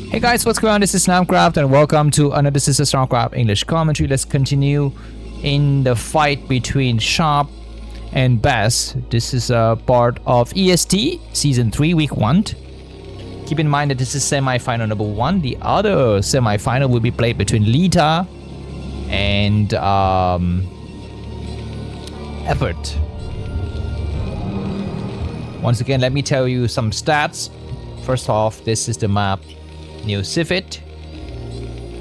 Hey guys, what's going on? This is Namkraft and welcome to another Starcraft English commentary. Let's continue in the fight between Sharp and Bass. This is a part of EST Season 3 Week 1. Keep in mind that this is semi-final number 1. The other semi-final will be played between Lita and Effort. Once again, let me tell you some stats. First off, this is the map New Sylphid,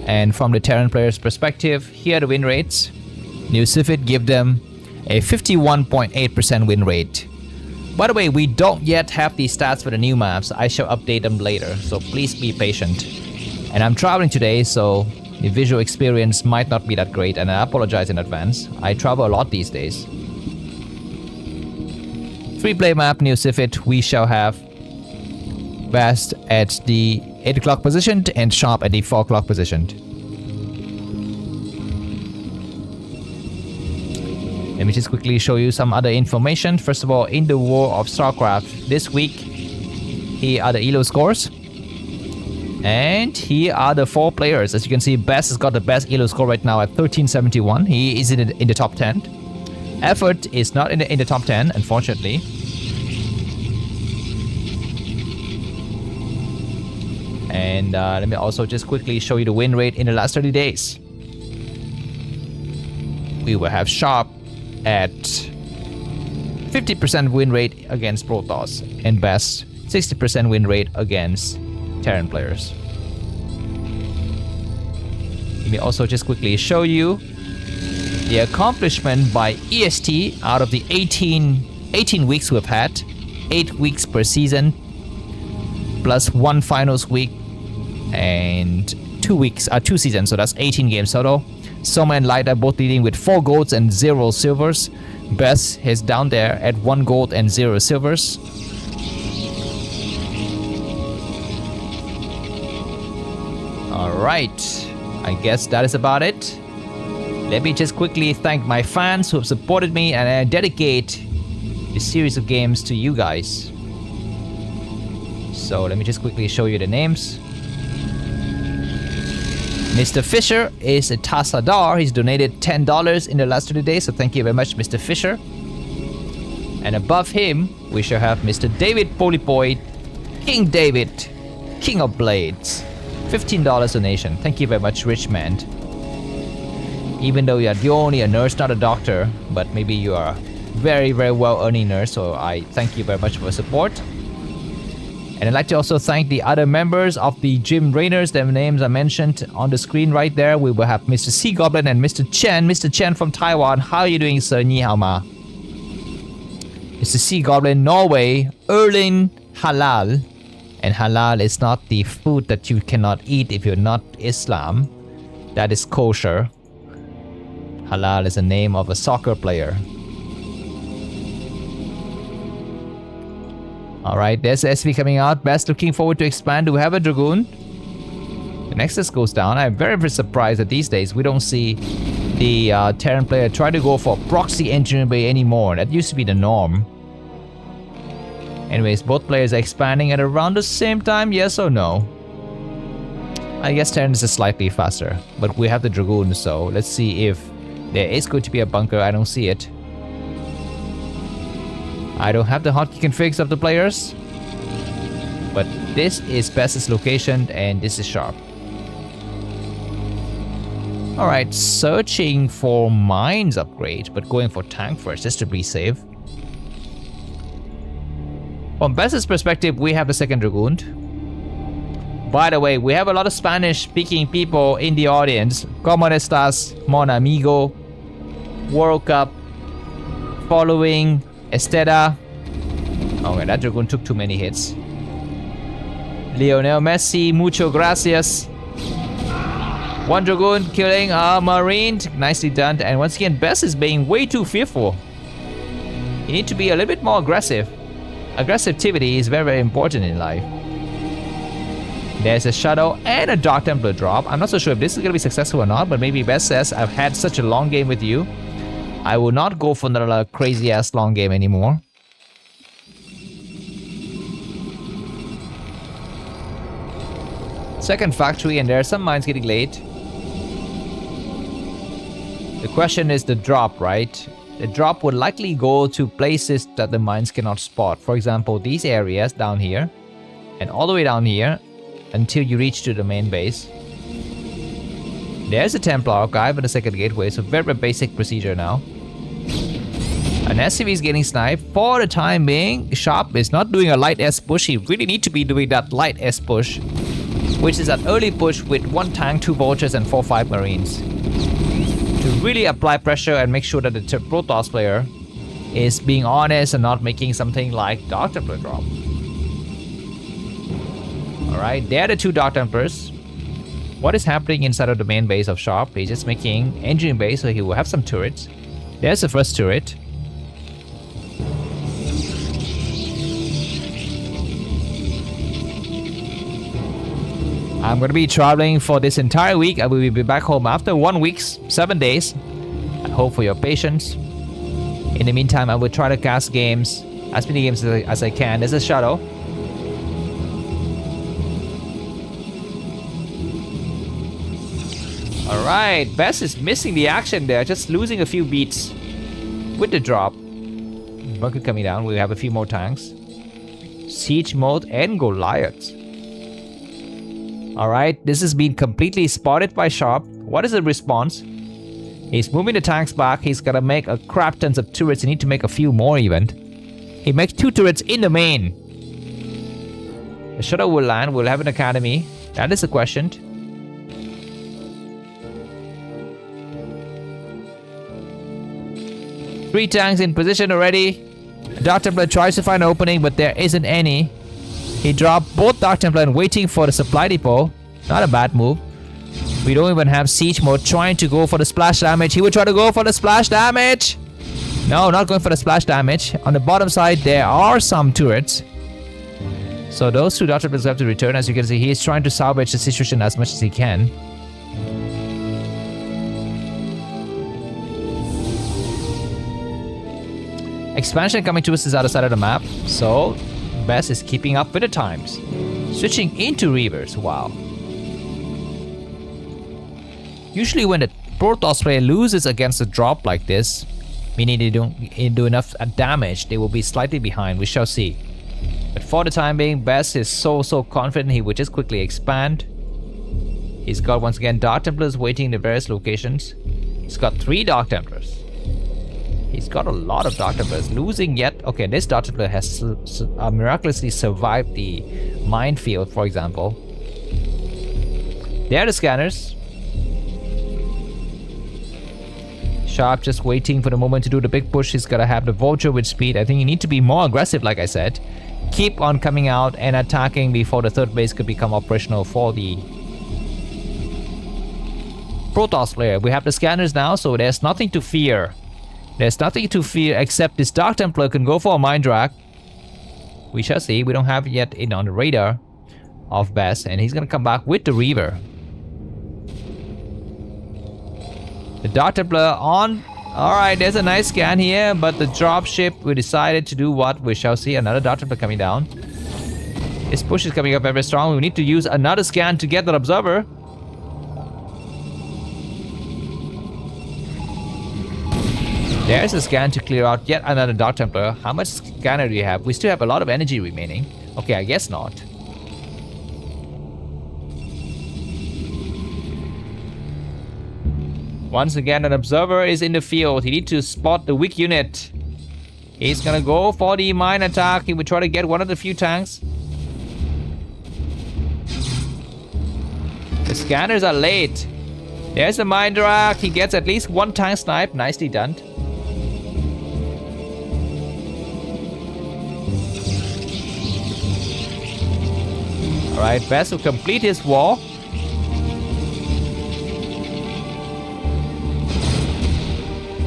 and from the Terran players' perspective, here are the win rates. New Sylphid give them a 51.8% win rate. By the way, we don't yet have these stats for the new maps. I shall update them later, so please be patient. And I'm traveling today, so the visual experience might not be that great, and I apologize in advance. I travel a lot these days. 3-play map New Sylphid, we shall have Best at the 8 o'clock positioned and Sharp at the 4 o'clock positioned. Let me just quickly show you some other information. First of all, in the War of Starcraft this week, here are the ELO scores. And here are the 4 players. As you can see, Best has got the best ELO score right now at 1371. He is in the top 10. Effort is not in the top 10, unfortunately. And let me also just quickly show you the win rate in the last 30 days. We will have Sharp at 50% win rate against Protoss, and Best 60% win rate against Terran players. Let me also just quickly show you the accomplishment by EST out of the 18 weeks we've had, 8 weeks per season, plus 1 finals week and 2 seasons, so that's 18 games total. Soma and Light are both leading with 4 golds and 0 silvers. Best is down there at 1 gold and 0 silvers. Alright, I guess that is about it. Let me just quickly thank my fans who have supported me, and I dedicate this series of games to you guys. So let me just quickly show you the names. Mr. Fisher is a Tassadar. He's donated $10 in the last 30 days, so thank you very much, Mr. Fisher. And above him, we shall have Mr. David Polypoid, King David, King of Blades. $15 donation. Thank you very much, rich man. Even though you're only a nurse, not a doctor, but maybe you are a very, very well-earning nurse, so I thank you very much for your support. And I'd like to also thank the other members of the Gym Rainers. Their names are mentioned on the screen right there. We will have Mr. Sea Goblin and Mr. Chen. Mr. Chen from Taiwan. How are you doing, sir? Ni hao ma. Mr. Sea Goblin, Norway. Erling Halal. And halal is not the food that you cannot eat if you're not Islam. That is kosher. Halal is the name of a soccer player. Alright, there's the SV coming out. Best looking forward to expand. Do we have a Dragoon? The Nexus goes down. I'm very, very surprised that these days we don't see the Terran player try to go for proxy engineering bay anymore. That used to be the norm. Anyways, both players are expanding at around the same time, yes or no? I guess Terran is slightly faster, but we have the Dragoon, so let's see if there is going to be a bunker. I don't see it. I don't have the hotkey configs of the players, but this is Best's location and this is Sharp. Alright, searching for mines upgrade, but going for tank first just to be safe. From Best's perspective, we have the second Dragoon. By the way, we have a lot of Spanish-speaking people in the audience. ¿Cómo estás, mon amigo? World Cup. Following Esteda. Okay, that Dragoon took too many hits. Lionel Messi, mucho gracias. 1 Dragoon killing a Marine. Nicely done. And once again, Best is being way too fearful. You need to be a little bit more aggressive. Aggressivity is very, very important in life. There's a Shadow and a Dark Templar drop. I'm not so sure if this is going to be successful or not, but maybe Best says, I've had such a long game with you. I will not go for another crazy ass long game anymore. Second factory, and there are some mines getting late. The question is the drop, right? The drop would likely go to places that the mines cannot spot. For example, these areas down here and all the way down here until you reach to the main base. There's a Templar Archive and a second gateway, so very basic procedure now. An SCV is getting sniped. For the time being, Sharp is not doing a light S push. He really need to be doing that light S push, which is an early push with 1 tank, 2 vultures and 4-5 marines, to really apply pressure and make sure that the Protoss player is being honest and not making something like Dark Templar drop. Alright, there are the 2 Dark Templars. What is happening inside of the main base of Sharp? He's just making engine base, so he will have some turrets. There's the first turret. I'm going to be traveling for this entire week. I will be back home after 1 week, 7 days. I hope for your patience. In the meantime, I will try to cast games, as many games as I can. There's a shadow. Alright, Bess is missing the action there, just losing a few beats with the drop. Bunker coming down, we have a few more tanks. Siege mode and Goliaths. Alright, this has been completely spotted by Sharp. What is the response? He's moving the tanks back. He's gonna make a crap tons of turrets. He need to make a few more even. He makes 2 turrets in the main. The shuttle will land. We'll have an academy. That is the question. Three tanks in position already. Dark Templar tries to find an opening, but there isn't any. He dropped both Dark Templar and waiting for the supply depot. Not a bad move. We don't even have siege mode, trying to go for the splash damage. He would try to go for the splash damage. No, not going for the splash damage. On the bottom side, there are some turrets. So those 2 Dark Templars have to return. As you can see, he is trying to salvage the situation as much as he can. Expansion coming to us is other side of the map. So Bess is keeping up with the times. Switching into Reavers. Wow. Usually when the Protoss player loses against a drop like this, meaning they don't do enough damage, they will be slightly behind. We shall see. But for the time being, Bess is so confident he will just quickly expand. He's got once again Dark Templars waiting in the various locations. He's got 3 Dark Templars. He's got a lot of Dark Templars. Losing yet. Okay, this Dark Templar has miraculously survived the minefield, for example. There are the scanners. Sharp just waiting for the moment to do the big push. He's gotta have the vulture with speed. I think you need to be more aggressive, like I said. Keep on coming out and attacking before the 3rd base could become operational for the Protoss player. We have the scanners now, so there's nothing to fear. There's nothing to fear except this Dark Templar can go for a mine drag. We shall see. We don't have it yet on the radar of Bess, and he's gonna come back with the Reaver. The Dark Templar on. Alright, there's a nice scan here, but the dropship, we decided to do what? We shall see. Another Dark Templar coming down. This push is coming up very strong. We need to use another scan to get that observer. There's a scan to clear out yet another Dark Templar. How much scanner do you have? We still have a lot of energy remaining. Okay, I guess not. Once again, an observer is in the field. He needs to spot the weak unit. He's gonna go for the mine attack. He will try to get one of the few tanks. The scanners are late. There's the mine drag. He gets at least 1 tank snipe. Nicely done. Alright, Bess will complete his wall.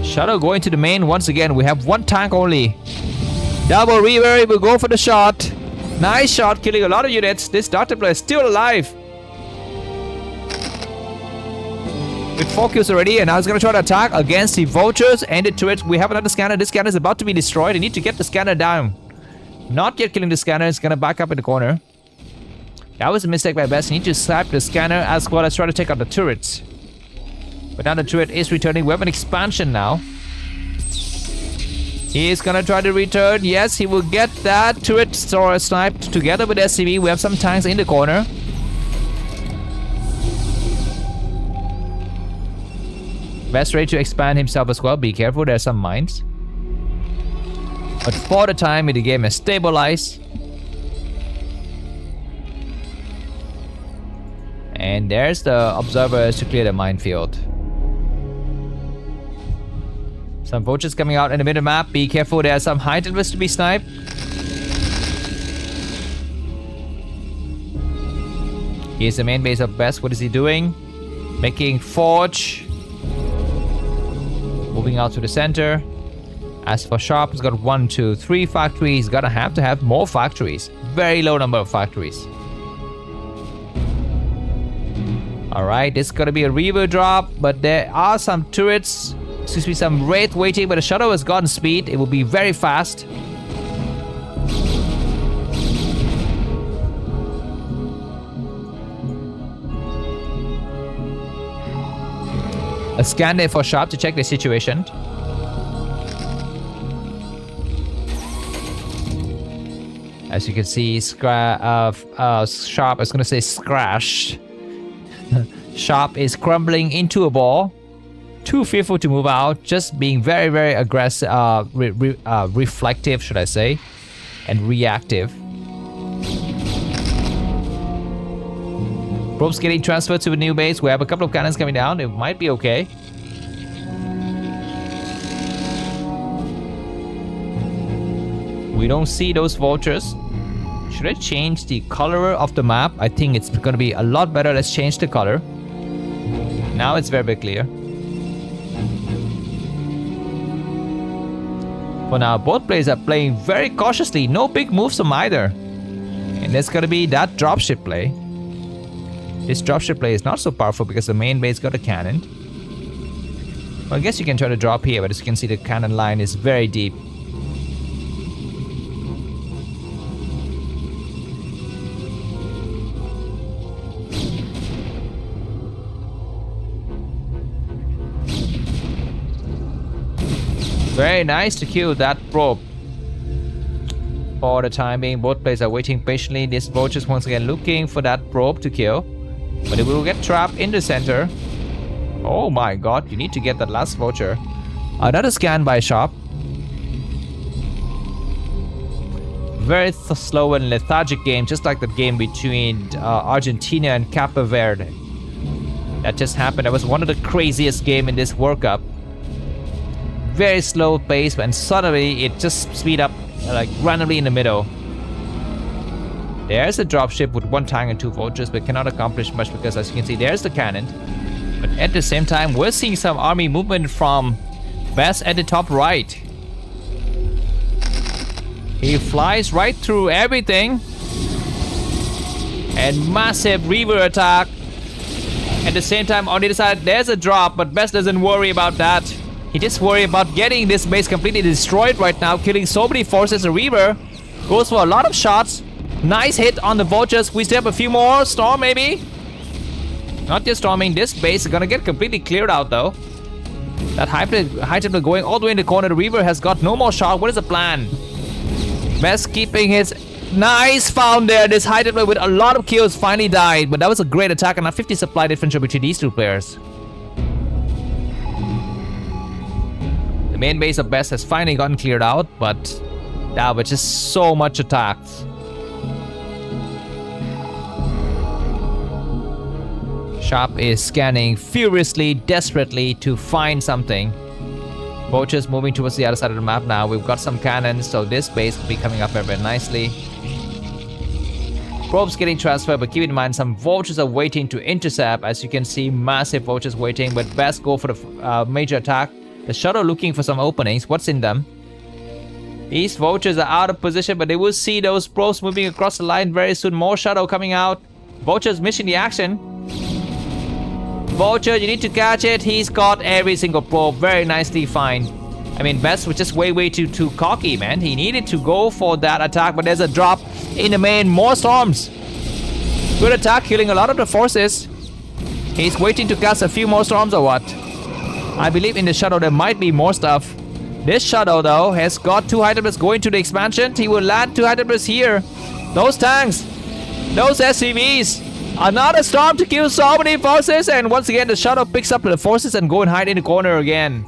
Shuttle going to the main once again. We have 1 tank only. Double Reaver, he will go for the shot. Nice shot, killing a lot of units. This Dark Templar is still alive. With 4 kills already, and now he's going to try to attack against the vultures and the turrets. We have another scanner. This scanner is about to be destroyed. I need to get the scanner down. Not yet killing the scanner. It's going to back up in the corner. That was a mistake by Best. You need to snipe the scanner as well as try to take out the turrets. But now the turret is returning. We have an expansion now. He is gonna try to return. Yes, he will get that turret sniped together with SCV. We have some tanks in the corner. Best ready to expand himself as well. Be careful, there's some mines. But for the time, the game is stabilized. And there's the observers to clear the minefield. Some vultures coming out in the middle map. Be careful, there are some high tilts to be sniped. Here's the main base of Best. What is he doing? Making forge. Moving out to the center. As for Sharp, he's got 1, 2, 3 factories. He's gonna have to have more factories. Very low number of factories. Alright, this is gonna be a Reaver drop, but there are some turrets. Excuse me, some Wraith waiting, but the Shadow has gotten speed. It will be very fast. A scan there for Sharp to check the situation. As you can see, Sharp, I was gonna say scratched. Sharp is crumbling into a ball. Too fearful to move out, just being very, very aggressive, reflective, should I say, and reactive. Probes getting transferred to a new base. We have a couple of cannons coming down. It might be okay. We don't see those vultures. Should I change the color of the map? I think it's going to be a lot better. Let's change the color. Now it's very, very clear. For now, both players are playing very cautiously. No big moves from either. And there's going to be that dropship play. This dropship play is not so powerful because the main base got a cannon. Well, I guess you can try to drop here, but as you can see, the cannon line is very deep. Very nice to kill that probe. For the time being, both players are waiting patiently. This vulture is once again looking for that probe to kill. But it will get trapped in the center. Oh my god, you need to get that last vulture. Another scan by Sharp. Very slow and lethargic game, just like the game between Argentina and Cape Verde. That just happened. That was one of the craziest games in this World Cup. Very slow pace, and suddenly it just speed up like randomly in the middle. There's a dropship with 1 tank and 2 vultures, but cannot accomplish much because, as you can see, there's the cannon. But at the same time, we're seeing some army movement from Best at the top right. He flies right through everything. And massive Reaver attack. At the same time, on the other side, there's a drop, but Best doesn't worry about that. He just worries about getting this base completely destroyed right now, killing so many forces. The Reaver goes for a lot of shots. Nice hit on the vultures. We still have a few more. Storm, maybe? Not just storming. This base is gonna get completely cleared out, though. That high templar going all the way in the corner. The Reaver has got no more shot. What is the plan? Best keeping his... Nice found there. This high templar with a lot of kills finally died. But that was a great attack and a 50 supply differential between these two players. The main base of Best has finally gotten cleared out, but that was just so much attacks. Sharp is scanning furiously, desperately to find something. Vultures moving towards the other side of the map now. We've got some cannons, so this base will be coming up very, very nicely. Probes getting transferred, but keep in mind some vultures are waiting to intercept. As you can see, massive vultures waiting, but Best go for the major attack. The Shadow looking for some openings. What's in them? These vultures are out of position, but they will see those probes moving across the line very soon. More Shadow coming out. Vultures missing the action. Vulture, you need to catch it. He's got every single probe. Very nicely fine. I mean, Best was just way too cocky, man. He needed to go for that attack, but there's a drop in the main. More storms. Good attack, killing a lot of the forces. He's waiting to cast a few more storms or what? I believe in the Shadow there might be more stuff. This Shadow though has got 2 high templates going to the expansion. He will land 2 high templates here. Those tanks, those SCVs. Another storm to kill so many forces, and once again the Shadow picks up the forces and go and hide in the corner again.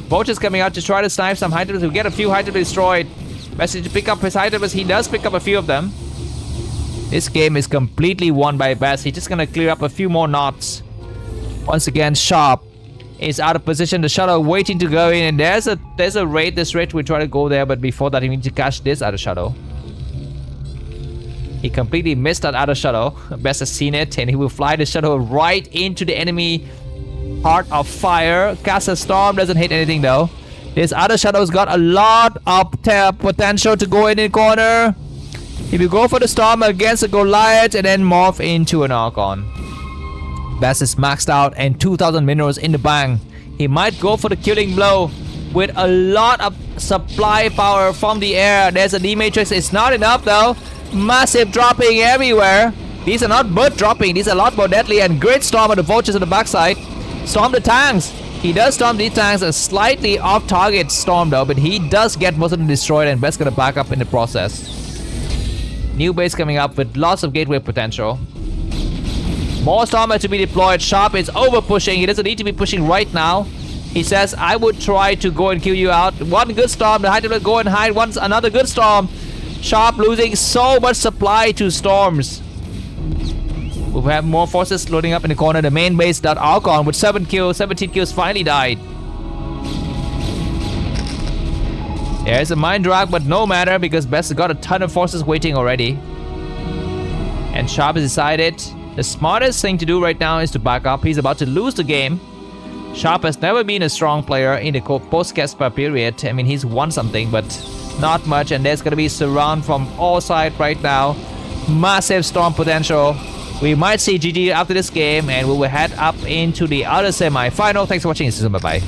Vulture's coming out to try to snipe some high templates. He'll get a few high templates destroyed. Best to pick up his high templates. He does pick up a few of them. This game is completely won by Best. He's just gonna clear up a few more knots. Once again, Sharp is out of position. The Shadow waiting to go in, and there's a raid. This raid we try to go there, but before that, he needs to catch this Outer Shadow. He completely missed that Outer Shadow. Best has seen it, and he will fly the Shadow right into the enemy Heart of Fire. Cast a Storm, doesn't hit anything though. This Outer Shadow's got a lot of potential to go in the corner. If you go for the Storm against a Goliath and then morph into an Archon. Best is maxed out and 2,000 minerals in the bank. He might go for the killing blow with a lot of supply power from the air. There's a D-Matrix. It's not enough though. Massive dropping everywhere. These are not bird dropping. These are a lot more deadly, and great Storm of the Vultures on the backside. Storm the tanks. He does storm these tanks. A slightly off target storm though, but he does get most of them destroyed, and Best gonna back up in the process. New base coming up with lots of gateway potential. More Stormer to be deployed. Sharp is over pushing. He doesn't need to be pushing right now. He says, I would try to go and kill you out. One good Storm. The high template go and hide. Once another good Storm. Sharp losing so much supply to Storms. We have more forces loading up in the corner. The main base, that Archon with 17 kills finally died. There's a Mind Drag, but no matter because Best has got a ton of forces waiting already. And Sharp has decided the smartest thing to do right now is to back up. He's about to lose the game. Sharp has never been a strong player in the post-Casper period. I mean, he's won something, but not much. And there's going to be surround from all sides right now. Massive Storm potential. We might see GG after this game, and we will head up into the other semi-final. Thanks for watching. Bye-bye.